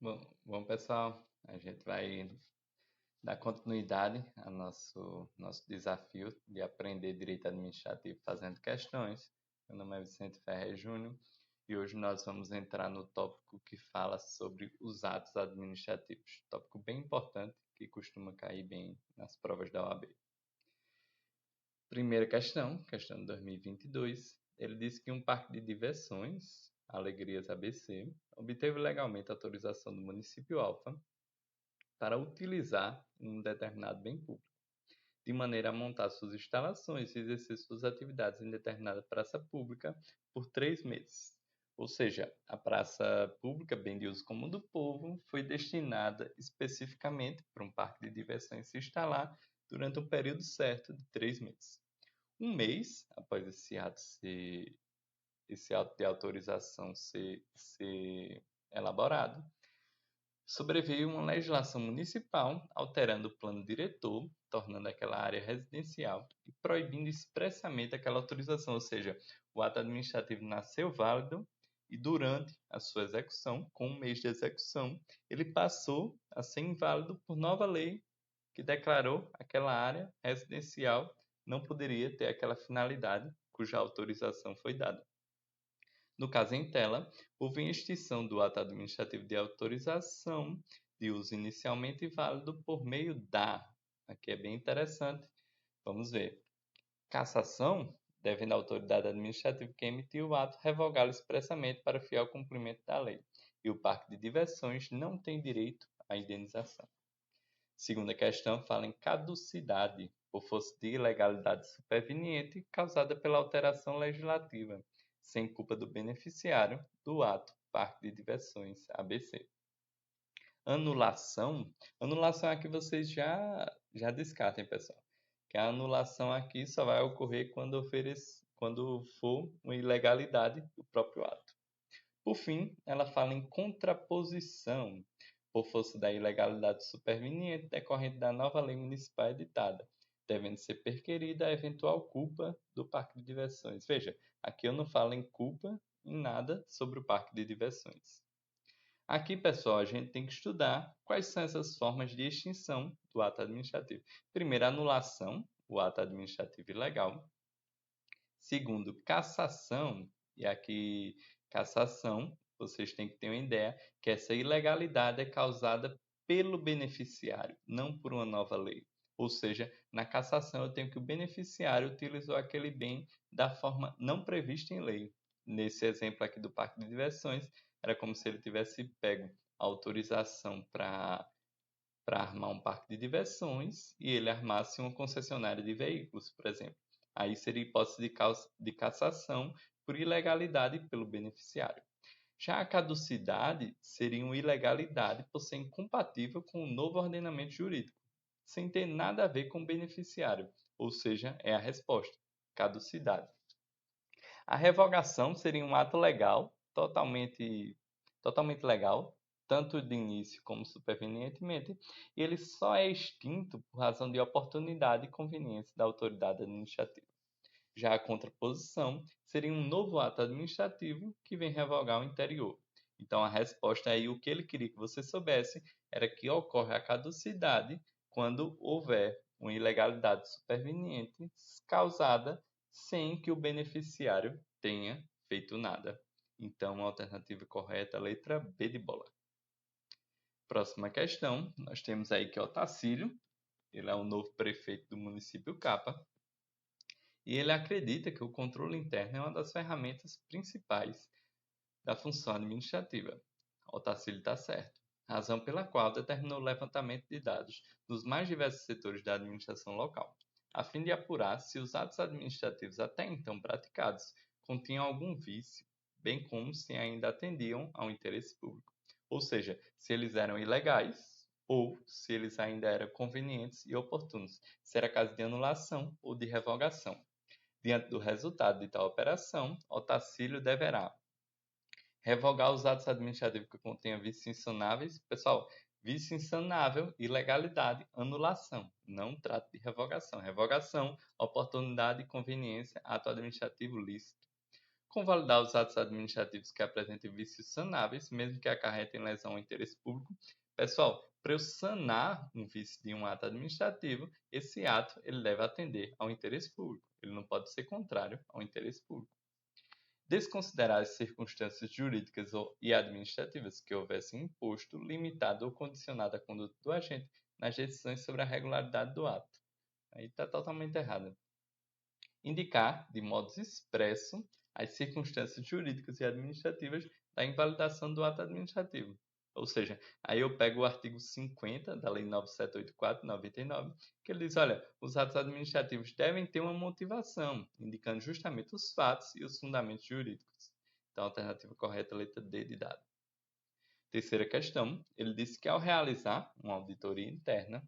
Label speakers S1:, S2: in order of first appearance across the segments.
S1: Bom, pessoal, a gente vai dar continuidade ao nosso desafio de aprender direito administrativo fazendo questões. Meu nome é Vicente Ferrer Júnior e hoje nós vamos entrar no tópico que fala sobre os atos administrativos. Tópico bem importante que costuma cair bem nas provas da OAB. Primeira questão de 2022. Ele diz que um parque de diversões, Alegrias ABC, obteve legalmente autorização do município Alfa para utilizar um determinado bem público, de maneira a montar suas instalações e exercer suas atividades em determinada praça pública por 3 meses. Ou seja, a praça pública, bem de uso comum do povo, foi destinada especificamente para um parque de diversões se instalar durante um período certo de 3 meses. Um mês após esse ato de autorização ser elaborado, sobreveio uma legislação municipal alterando o plano diretor, tornando aquela área residencial e proibindo expressamente aquela autorização, ou seja, o ato administrativo nasceu válido e durante a sua execução, com um mês de execução, ele passou a ser inválido por nova lei que declarou aquela área residencial não poderia ter aquela finalidade cuja autorização foi dada. No caso em tela, houve extinção do ato administrativo de autorização de uso inicialmente válido por meio da. Aqui é bem interessante. Vamos ver. Cassação, devendo a autoridade administrativa que emitiu o ato revogá-lo expressamente para fiel cumprimento da lei. E o parque de diversões não tem direito à indenização. Segunda questão fala em caducidade, por força de ilegalidade superveniente causada pela alteração legislativa, sem culpa do beneficiário do ato Parque de Diversões ABC. Anulação. Anulação aqui vocês já descartem, pessoal. Que a anulação aqui só vai ocorrer quando for uma ilegalidade do próprio ato. Por fim, ela fala em contraposição, por força da ilegalidade superveniente decorrente da nova lei municipal editada, devendo ser perquirida a eventual culpa do parque de diversões. Veja, aqui eu não falo em culpa em nada sobre o parque de diversões. Aqui, pessoal, a gente tem que estudar quais são essas formas de extinção do ato administrativo. Primeiro, anulação, o ato administrativo ilegal. Segundo, cassação, e aqui cassação, vocês têm que ter uma ideia que essa ilegalidade é causada pelo beneficiário, não por uma nova lei. Ou seja, na cassação eu tenho que o beneficiário utilizou aquele bem da forma não prevista em lei. Nesse exemplo aqui do parque de diversões, era como se ele tivesse pego a autorização para armar um parque de diversões e ele armasse uma concessionária de veículos, por exemplo. Aí seria hipótese de cassação por ilegalidade pelo beneficiário. Já a caducidade seria uma ilegalidade por ser incompatível com o novo ordenamento jurídico, sem ter nada a ver com o beneficiário, ou seja, é a resposta, caducidade. A revogação seria um ato legal, totalmente legal, tanto de início como supervenientemente, e ele só é extinto por razão de oportunidade e conveniência da autoridade administrativa. Já a contraposição seria um novo ato administrativo que vem revogar o anterior. Então, a resposta aí, o que ele queria que você soubesse, era que ocorre a caducidade quando houver uma ilegalidade superveniente causada sem que o beneficiário tenha feito nada. Então, a alternativa correta é a letra B de bola. Próxima questão, nós temos aí que é o Otacílio, ele é o novo prefeito do município Capa, e ele acredita que o controle interno é uma das ferramentas principais da função administrativa. Otacílio está certo, razão pela qual determinou o levantamento de dados dos mais diversos setores da administração local, a fim de apurar se os atos administrativos até então praticados continham algum vício, bem como se ainda atendiam ao interesse público, ou seja, se eles eram ilegais ou se eles ainda eram convenientes e oportunos, se era caso de anulação ou de revogação. Diante do resultado de tal operação, Otacílio deverá revogar os atos administrativos que contenham vícios insanáveis. Pessoal, vício insanável, ilegalidade, anulação. Não trata de revogação. Revogação, oportunidade, conveniência, ato administrativo lícito. Convalidar os atos administrativos que apresentem vícios sanáveis, mesmo que acarretem lesão ao interesse público. Pessoal, para eu sanar um vício de um ato administrativo, esse ato ele deve atender ao interesse público. Ele não pode ser contrário ao interesse público. Desconsiderar as circunstâncias jurídicas e administrativas que houvessem imposto, limitado ou condicionado a conduta do agente nas decisões sobre a regularidade do ato. Aí está totalmente errado. Indicar, de modo expresso, as circunstâncias jurídicas e administrativas da invalidação do ato administrativo. Ou seja, aí eu pego o artigo 50 da Lei 9784/99, que ele diz, olha, os atos administrativos devem ter uma motivação, indicando justamente os fatos e os fundamentos jurídicos. Então, a alternativa correta é a letra D de dado. Terceira questão, ele disse que ao realizar uma auditoria interna,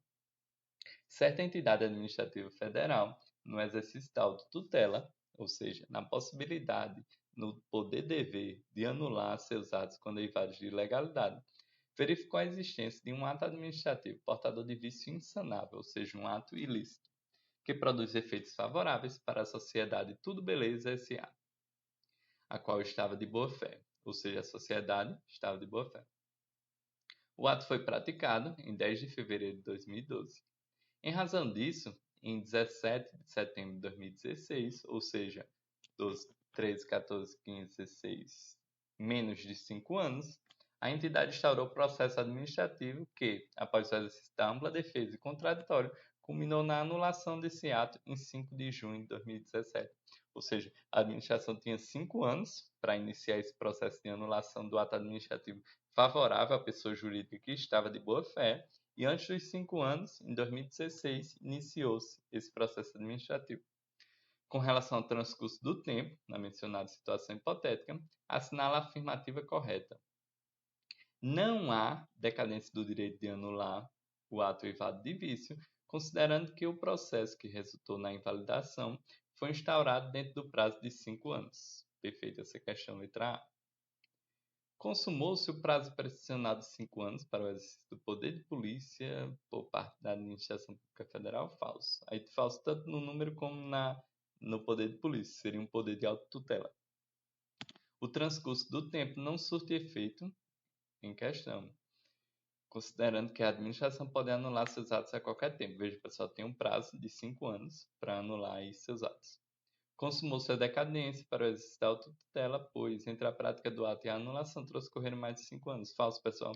S1: certa entidade administrativa federal, no exercício da autotutela, ou seja, na possibilidade, no poder-dever de anular seus atos quando derivados de ilegalidade, verificou a existência de um ato administrativo portador de vício insanável, ou seja, um ato ilícito, que produz efeitos favoráveis para a sociedade Tudo Beleza S.A., a qual estava de boa fé, ou seja, a sociedade estava de boa fé. O ato foi praticado em 10 de fevereiro de 2012. Em razão disso, em 17 de setembro de 2016, ou seja, 12, 13, 14, 15, 16, menos de 5 anos, a entidade instaurou processo administrativo que, após o exercício da ampla defesa e contraditório, culminou na anulação desse ato em 5 de junho de 2017. Ou seja, a administração tinha 5 anos para iniciar esse processo de anulação do ato administrativo favorável à pessoa jurídica que estava de boa fé, e antes dos 5 anos, em 2016, iniciou-se esse processo administrativo. Com relação ao transcurso do tempo, na mencionada situação hipotética, assinala a afirmativa correta. Não há decadência do direito de anular o ato eivado de vício, considerando que o processo que resultou na invalidação foi instaurado dentro do prazo de 5 anos. Perfeita essa questão, letra A. Consumou-se o prazo prescricionado de 5 anos para o exercício do poder de polícia por parte da Administração Pública Federal? Falso. Aí falso tanto no número como no poder de polícia, seria um poder de autotutela. O transcurso do tempo não surte efeito em questão, considerando que a administração pode anular seus atos a qualquer tempo. Veja, pessoal, tem um prazo de 5 anos para anular aí seus atos. Consumou-se a decadência para o exercício da autotutela, pois entre a prática do ato e a anulação transcorreram mais de 5 anos. Falso, pessoal.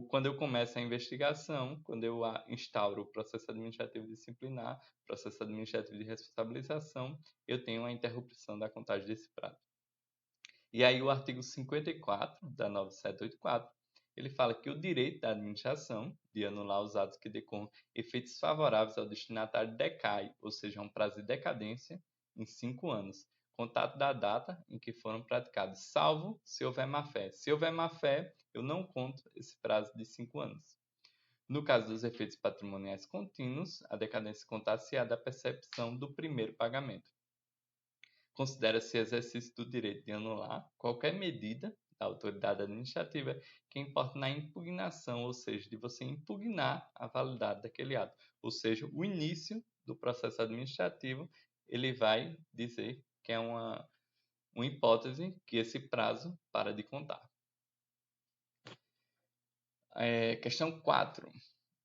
S1: Quando eu começo a investigação, quando eu instauro o processo administrativo disciplinar, processo administrativo de responsabilização, eu tenho a interrupção da contagem desse prazo. E aí o artigo 54 da 9784, ele fala que o direito da administração de anular os atos que decorram efeitos favoráveis ao destinatário decai, ou seja, um prazo de decadência em 5 anos, contato da data em que foram praticados, salvo se houver má-fé. Se houver má-fé, eu não conto esse prazo de 5 anos. No caso dos efeitos patrimoniais contínuos, a decadência contar-se-á da percepção do primeiro pagamento. Considera-se exercício do direito de anular qualquer medida da autoridade administrativa que importe na impugnação, ou seja, de você impugnar a validade daquele ato. Ou seja, o início do processo administrativo, ele vai dizer que é uma hipótese que esse prazo para de contar. Questão 4.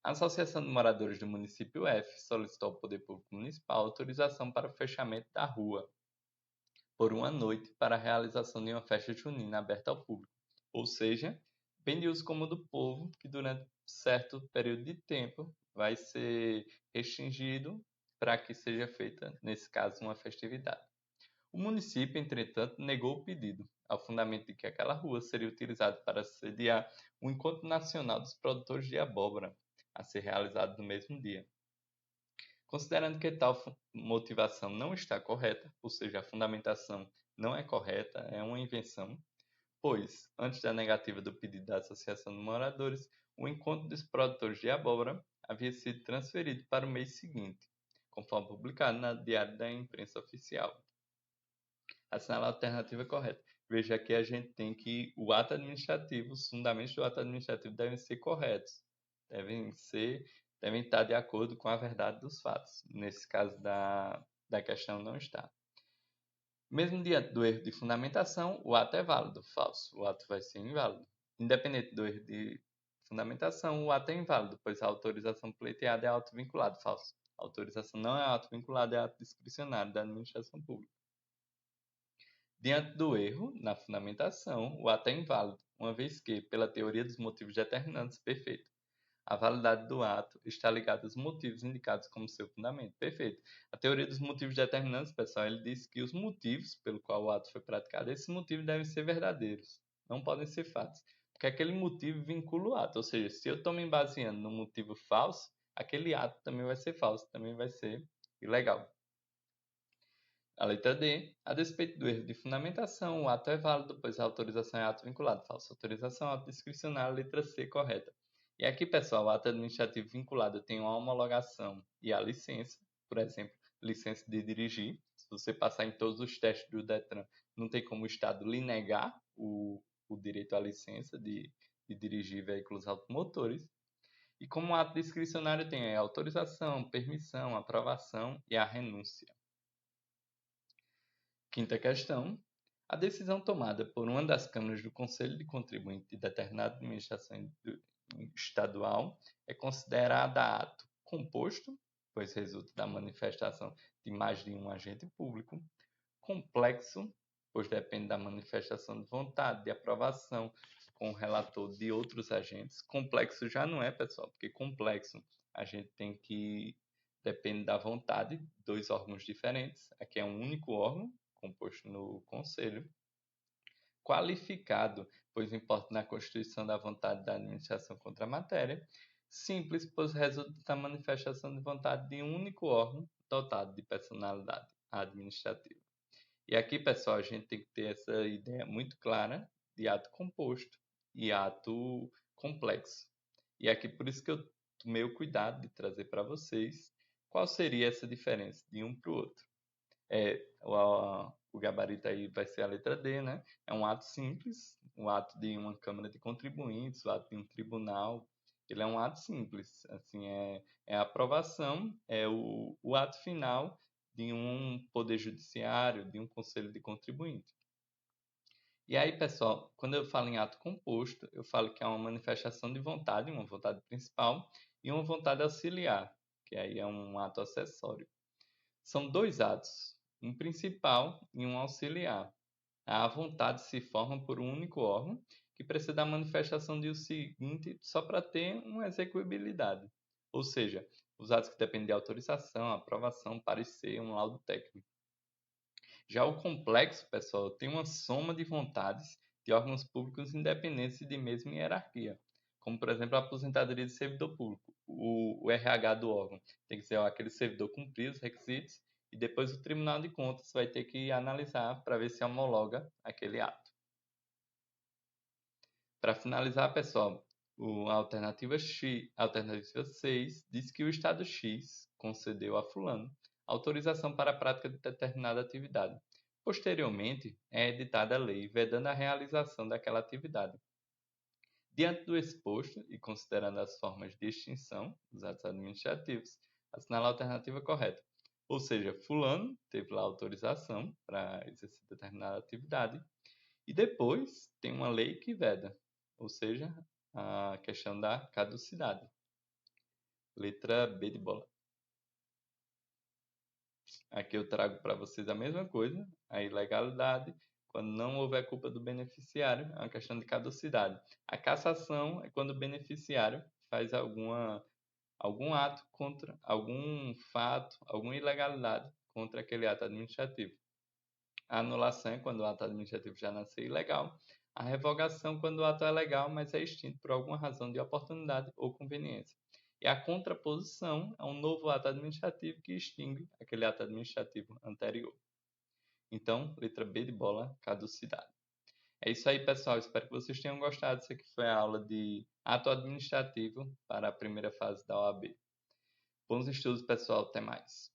S1: A Associação de Moradores do Município F solicitou ao Poder Público Municipal autorização para o fechamento da rua por uma noite para a realização de uma festa junina aberta ao público, ou seja, bem de uso comum do povo, que durante certo período de tempo vai ser restringido para que seja feita, nesse caso, uma festividade. O município, entretanto, negou o pedido, ao fundamento de que aquela rua seria utilizada para sediar o Encontro Nacional dos Produtores de Abóbora, a ser realizado no mesmo dia. Considerando que tal motivação não está correta, ou seja, a fundamentação não é correta, é uma invenção, pois, antes da negativa do pedido da Associação de Moradores, o encontro dos produtores de abóbora havia sido transferido para o mês seguinte, conforme publicado na Diário da Imprensa Oficial. Assinala a alternativa correta. Veja que a gente tem que o ato administrativo, os fundamentos do ato administrativo devem ser corretos, devem estar de acordo com a verdade dos fatos. Nesse caso da questão não está. Mesmo diante do erro de fundamentação, o ato é válido. Falso. O ato vai ser inválido. Independente do erro de fundamentação, o ato é inválido, pois a autorização pleiteada é auto-vinculada. Falso. A autorização não é auto-vinculada, é ato discricionário da administração pública. Diante do erro na fundamentação, o ato é inválido, uma vez que, pela teoria dos motivos determinantes, perfeito. A validade do ato está ligada aos motivos indicados como seu fundamento. Perfeito. A teoria dos motivos determinantes, pessoal, ele diz que os motivos pelo qual o ato foi praticado, esses motivos devem ser verdadeiros, não podem ser fatos. Porque aquele motivo vincula o ato. Ou seja, se eu estou me baseando num motivo falso, aquele ato também vai ser falso, também vai ser ilegal. A letra D. A despeito do erro de fundamentação, o ato é válido, pois a autorização é ato vinculado. Falsa autorização, ato discricionário, letra C, correta. E aqui, pessoal, o ato administrativo vinculado tem uma homologação e a licença, por exemplo, licença de dirigir. Se você passar em todos os testes do Detran, não tem como o Estado lhe negar o direito à licença de dirigir veículos automotores. E como ato discricionário tem a autorização, permissão, aprovação e a renúncia. Quinta questão. A decisão tomada por uma das câmaras do Conselho de Contribuinte de determinada administração estadual é considerada ato composto, pois resulta da manifestação de mais de um agente público, complexo, pois depende da manifestação de vontade, de aprovação com o relator de outros agentes. Complexo já não é, pessoal, porque complexo a gente tem que depende da vontade de dois órgãos diferentes. Aqui é um único órgão, composto no Conselho. Qualificado, pois importa na constituição da vontade da administração contra a matéria. Simples, pois resulta da manifestação de vontade de um único órgão dotado de personalidade administrativa. E aqui, pessoal, a gente tem que ter essa ideia muito clara de ato composto e ato complexo. E aqui, por isso que eu tomei o cuidado de trazer para vocês qual seria essa diferença de um para o outro. O gabarito aí vai ser a letra D, né? É um ato simples, um ato de uma Câmara de Contribuintes, o ato de um tribunal. Ele é um ato simples, assim, é a aprovação, é o ato final de um poder judiciário, de um conselho de contribuinte. E aí, pessoal, quando eu falo em ato composto, eu falo que é uma manifestação de vontade, uma vontade principal, e uma vontade auxiliar, que aí é um ato acessório. São dois atos, um principal e um auxiliar. A vontade se forma por um único órgão, que precisa da manifestação de o seguinte só para ter uma execuibilidade. Ou seja, os atos que dependem de autorização, aprovação, parecer, um laudo técnico. Já o complexo, pessoal, tem uma soma de vontades de órgãos públicos independentes e de mesma hierarquia, como, por exemplo, a aposentadoria de servidor público. O RH do órgão tem que ser aquele servidor cumprir os requisitos e depois o Tribunal de Contas vai ter que analisar para ver se homologa aquele ato. Para finalizar, pessoal, a alternativa 6 diz que o Estado X concedeu a fulano autorização para a prática de determinada atividade. Posteriormente, é editada a lei vedando a realização daquela atividade. Diante do exposto e considerando as formas de extinção dos atos administrativos, assinala a alternativa correta. Ou seja, fulano teve lá autorização para exercer determinada atividade e depois tem uma lei que veda, ou seja, a questão da caducidade. Letra B de bola. Aqui eu trago para vocês a mesma coisa, a ilegalidade, quando não houver culpa do beneficiário, é uma questão de caducidade. A cassação é quando o beneficiário faz algum ato contra, algum fato, alguma ilegalidade contra aquele ato administrativo. A anulação é quando o ato administrativo já nasceu ilegal. A revogação quando o ato é legal, mas é extinto por alguma razão de oportunidade ou conveniência. E a contraposição é um novo ato administrativo que extingue aquele ato administrativo anterior. Então, letra B de bola, caducidade. É isso aí, pessoal. Espero que vocês tenham gostado. Isso aqui foi a aula de ato administrativo para a primeira fase da OAB. Bons estudos, pessoal. Até mais.